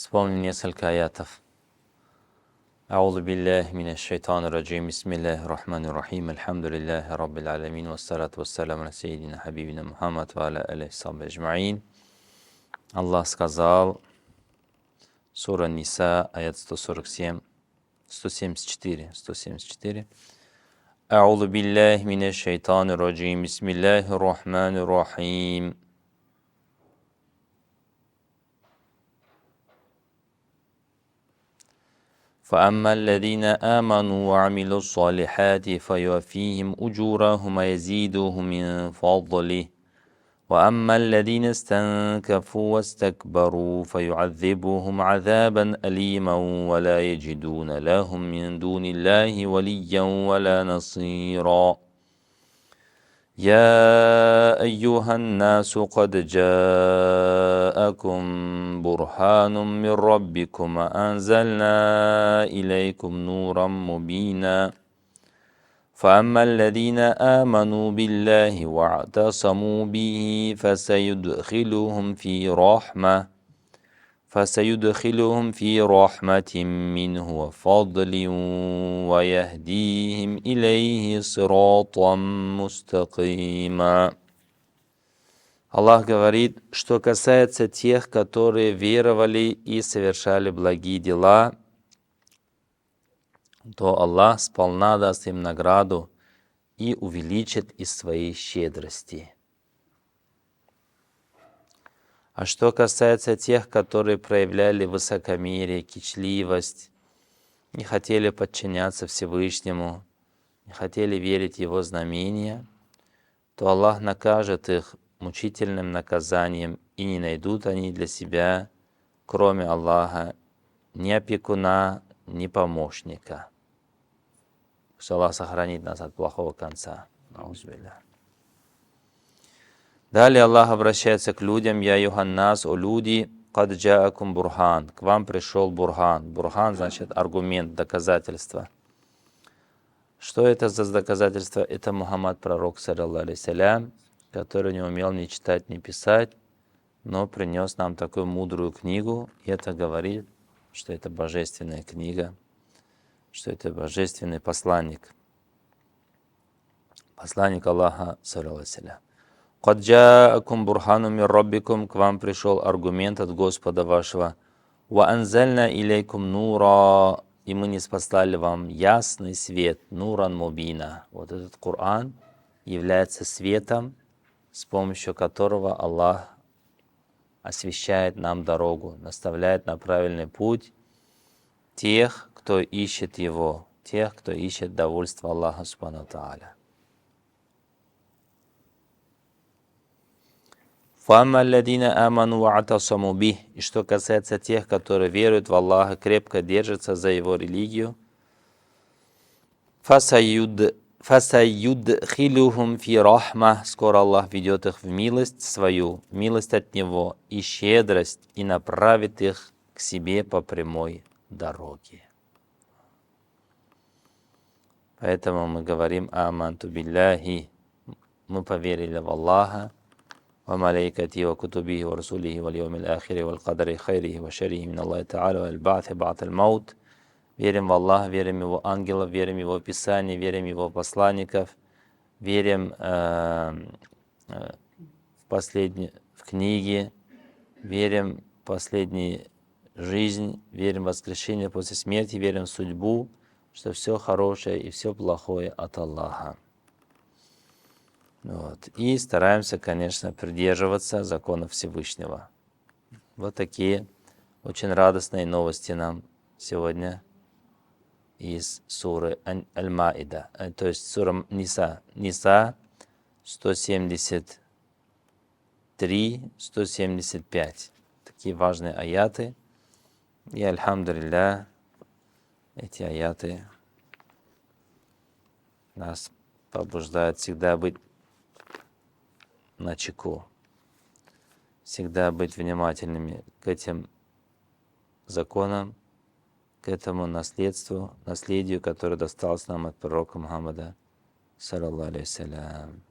Вспомним несколько аятов. أعوذ بالله من الشيطان الرجيم بسم الله الرحمن الرحيم الحمد لله رب العالمين والصلاة والسلام على سيدنا حبيبنا محمد وعلى آله وصحبه أجمعين. Аллах сказал, сура Ниса, аят 174. أعوذ بالله من الشيطان الرجيم بسم الله الرحمن الرحيم فأما الذين آمنوا وعملوا الصالحات فيوفيهم أجورهم ويزيدهم من فضله وأما الذين استنكفوا واستكبروا فيعذبهم عذابا أليما ولا يجدون لهم من دون الله وليا ولا نصيرا يا أيها الناس قد جاءكم برهان من ربكم وأنزلنا إليكم نورا مبينا فأما الذين آمنوا بالله واعتصموا به فسيدخلهم في رحمة منه وفضل ويهديهم إليه صراطا مستقيما. Аллах говорит, что касается тех, которые веровали и совершали благие дела, то Аллах сполна даст им награду и увеличит из своей щедрости. А что касается тех, которые проявляли высокомерие, кичливость, не хотели подчиняться Всевышнему, не хотели верить в Его знамения, то Аллах накажет их мучительным наказанием, и не найдут они для себя, кроме Аллаха, ни опекуна, ни помощника. Что Аллах сохранит нас от плохого конца. Далее Аллах обращается к людям: «Я Юханнас, о люди, кад джаакум бурхан». К вам пришел бурхан. Бурхан значит аргумент, доказательство. Что это за доказательство? Это Мухаммад, пророк, саллаллаху алейхи, который не умел ни читать, ни писать, но принес нам такую мудрую книгу. И это говорит, что это божественная книга, что это божественный посланник. Посланник Аллаха, саллаллаху алейхи. «Кад джаакум бурхану мир раббикум», к вам пришел аргумент от Господа вашего. «Ва анзальна илейкум нура», и мы ниспослали вам ясный свет, нуран мубина. Вот этот Коран является светом, с помощью которого Аллах освещает нам дорогу, наставляет на правильный путь тех, кто ищет Его, тех, кто ищет довольства Аллаха субхану тааля. «Фамма алладина аману ва атасаму бих». И что касается тех, которые веруют в Аллаха, крепко держатся за Его религию, «Фасаюдхилюхум фи рахма», скоро Аллах ведет их в милость свою, милость от Него и щедрость, и направит их к себе по прямой дороге. Поэтому мы говорим «Аманту билляхи», мы поверили в Аллаха, ва малайкати ва кутубихи ва расулихи ва льяумил ахири ва кадари хайрихи ва шарихи мин Аллахи та'аля ва аль-ба'ти ба'д аль-маут. Верим в Аллаха, верим в Его ангелов, верим в Его Писание, верим в Его посланников, верим в книги, верим в последнюю жизнь, верим в воскрешение после смерти, верим в судьбу, что все хорошее и все плохое от Аллаха. Вот. И стараемся, конечно, придерживаться законов Всевышнего. Вот такие очень радостные новости нам сегодня из суры Аль-Маида, то есть сура Ниса. Ниса 173-175. Такие важные аяты. И альхамдулилля, эти аяты нас побуждают всегда быть начеку, всегда быть внимательными к этим законам, к этому наследию, которое досталось нам от пророка Мухаммада, саллаллаху алейхи ва саллям.